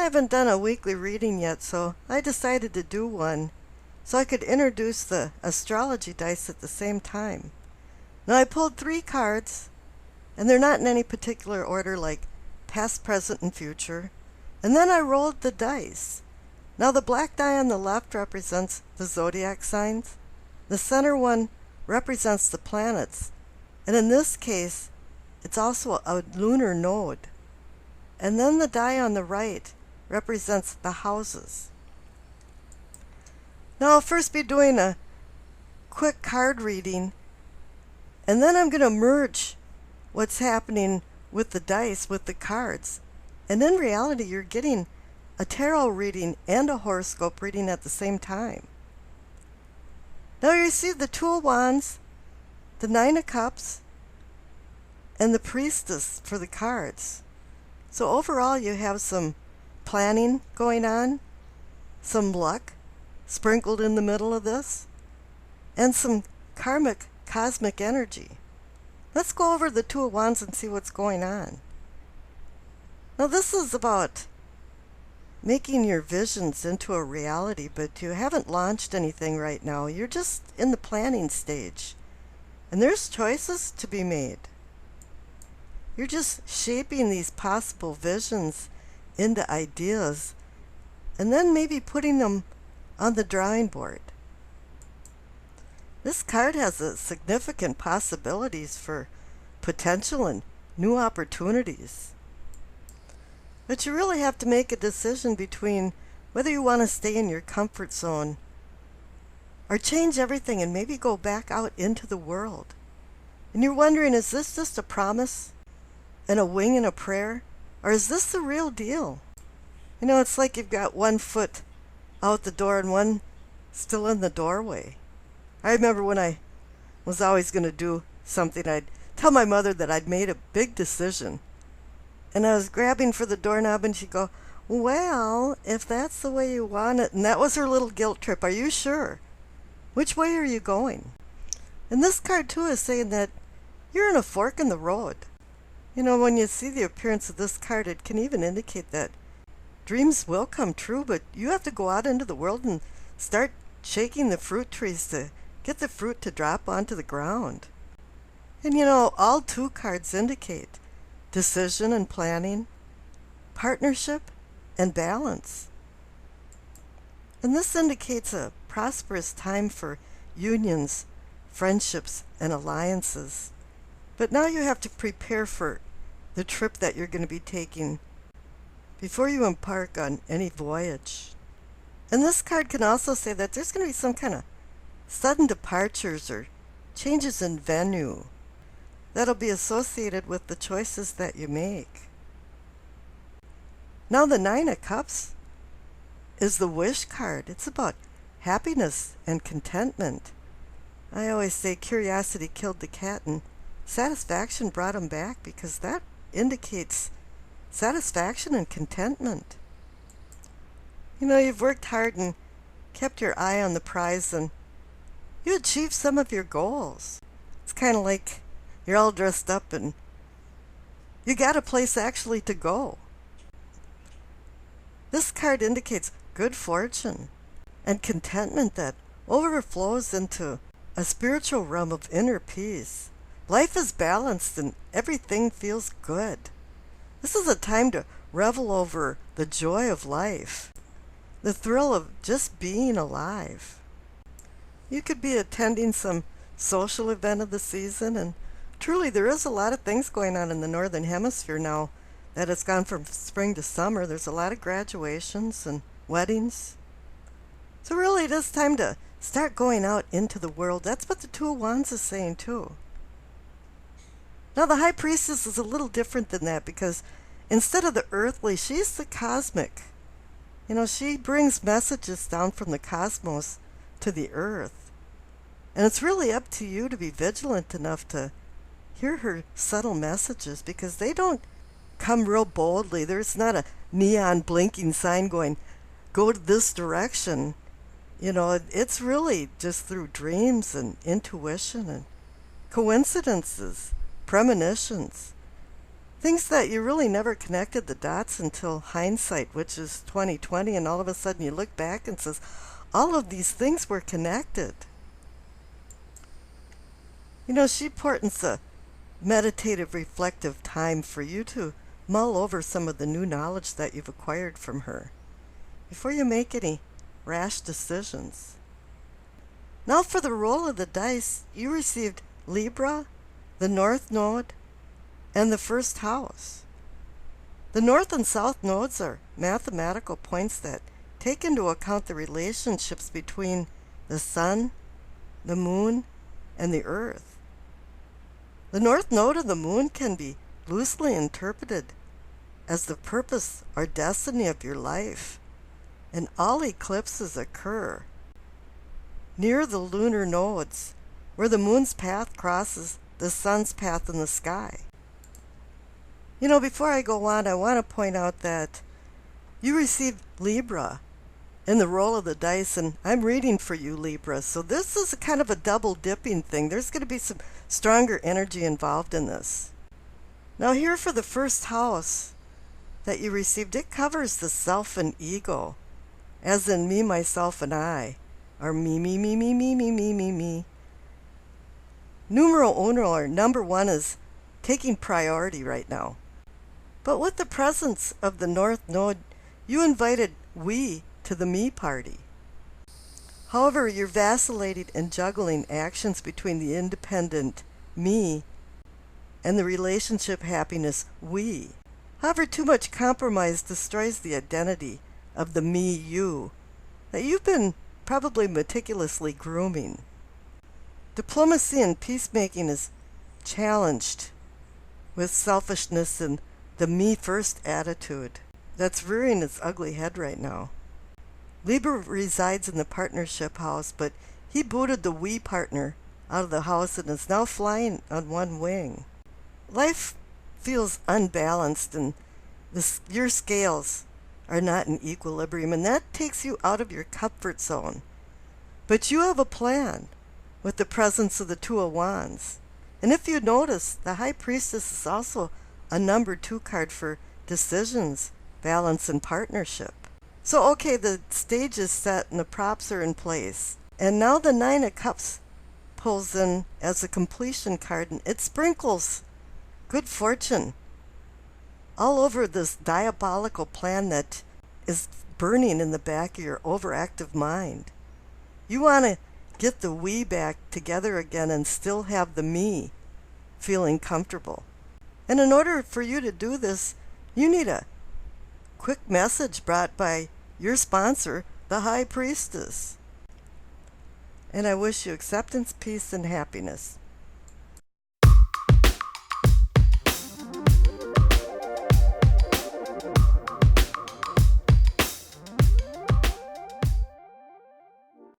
I haven't done a weekly reading yet, so I decided to do one so I could introduce the astrology dice at the same time. Now I pulled 3 cards, and they're not in any particular order like past, present, and future. And then I rolled the dice. Now the black die on the left represents the zodiac signs. The center one represents the planets. And in this case, it's also a lunar node. And then the die on the right represents the houses. Now I'll first be doing a quick card reading, and then I'm going to merge what's happening with the dice with the cards. And in reality, you're getting a tarot reading and a horoscope reading at the same time. Now you see the Two of Wands, the Nine of Cups, and the Priestess for the cards. So overall, you have some planning going on, some luck sprinkled in the middle of this, and some karmic, cosmic energy. Let's go over the Two of Wands and see what's going on. Now this is about making your visions into a reality, but you haven't launched anything right now. You're just in the planning stage. And there's choices to be made. You're just shaping these possible visions into ideas and then maybe putting them on the drawing board. This card has a significant possibilities for potential and new opportunities. But you really have to make a decision between whether you want to stay in your comfort zone or change everything and maybe go back out into the world. And you're wondering, is this just a promise and a wing and a prayer? Or is this the real deal? You know, it's like you've got one foot out the door and one still in the doorway. I remember when I was always going to do something, I'd tell my mother that I'd made a big decision. And I was grabbing for the doorknob and she'd go, well, if that's the way you want it. And that was her little guilt trip. Are you sure? Which way are you going? And this card too is saying that you're in a fork in the road. You know, when you see the appearance of this card, it can even indicate that dreams will come true, but you have to go out into the world and start shaking the fruit trees to get the fruit to drop onto the ground. And you know, all 2 cards indicate decision and planning, partnership and balance. And this indicates a prosperous time for unions, friendships, and alliances. But now you have to prepare for the trip that you're going to be taking before you embark on any voyage. And this card can also say that there's going to be some kind of sudden departures or changes in venue that'll be associated with the choices that you make. Now the Nine of Cups is the wish card. It's about happiness and contentment. I always say curiosity killed the cat and satisfaction brought him back, because that indicates satisfaction and contentment. You know, you've worked hard and kept your eye on the prize and you achieved some of your goals. It's kind of like you're all dressed up and you got a place actually to go. This card indicates good fortune and contentment that overflows into a spiritual realm of inner peace. Life is balanced and everything feels good. This is a time to revel over the joy of life, the thrill of just being alive. You could be attending some social event of the season, and truly there is a lot of things going on in the Northern Hemisphere now that it's gone from spring to summer. There's a lot of graduations and weddings. So really it is time to start going out into the world. That's what the Two of Wands is saying too. Now the High Priestess is a little different than that, because instead of the earthly, she's the cosmic. You know, she brings messages down from the cosmos to the earth. And it's really up to you to be vigilant enough to hear her subtle messages, because they don't come real boldly. There's not a neon blinking sign going, go to this direction. You know, it's really just through dreams and intuition and coincidences, premonitions. Things that you really never connected the dots until hindsight, which is 2020, and all of a sudden you look back and says, all of these things were connected. You know, she portends a meditative, reflective time for you to mull over some of the new knowledge that you've acquired from her before you make any rash decisions. Now for the roll of the dice, you received Libra, the North Node, and the first house. The North and South nodes are mathematical points that take into account the relationships between the Sun, the Moon, and the Earth. The North Node of the Moon can be loosely interpreted as the purpose or destiny of your life, and all eclipses occur near the lunar nodes, where the Moon's path crosses the Sun's path in the sky. You know, before I go on, I want to point out that you received Libra in the roll of the dice, and I'm reading for you, Libra. So this is a kind of a double dipping thing. There's going to be some stronger energy involved in this. Now here for the first house that you received, it covers the self and ego, as in me, myself, and I, or me, me, me, me, me, me, me, me, me. Numero uno, or number one, is taking priority right now. But with the presence of the North Node, you invited we to the me party. However, you're vacillating and juggling actions between the independent me and the relationship happiness we. However, too much compromise destroys the identity of the me you that you've been probably meticulously grooming. Diplomacy and peacemaking is challenged with selfishness and the me first attitude that's rearing its ugly head right now. Libra resides in the partnership house, but he booted the we partner out of the house and is now flying on one wing. Life feels unbalanced, and your scales are not in equilibrium, and that takes you out of your comfort zone. But you have a plan with the presence of the Two of Wands. And if you notice, the High Priestess is also a number 2 card for decisions, balance, and partnership. So okay, the stage is set and the props are in place. And now the Nine of Cups pulls in as a completion card, and it sprinkles good fortune all over this diabolical plan that is burning in the back of your overactive mind. You want to get the we back together again and still have the me feeling comfortable. And in order for you to do this, you need a quick message brought by your sponsor, the High Priestess. And I wish you acceptance, peace, and happiness.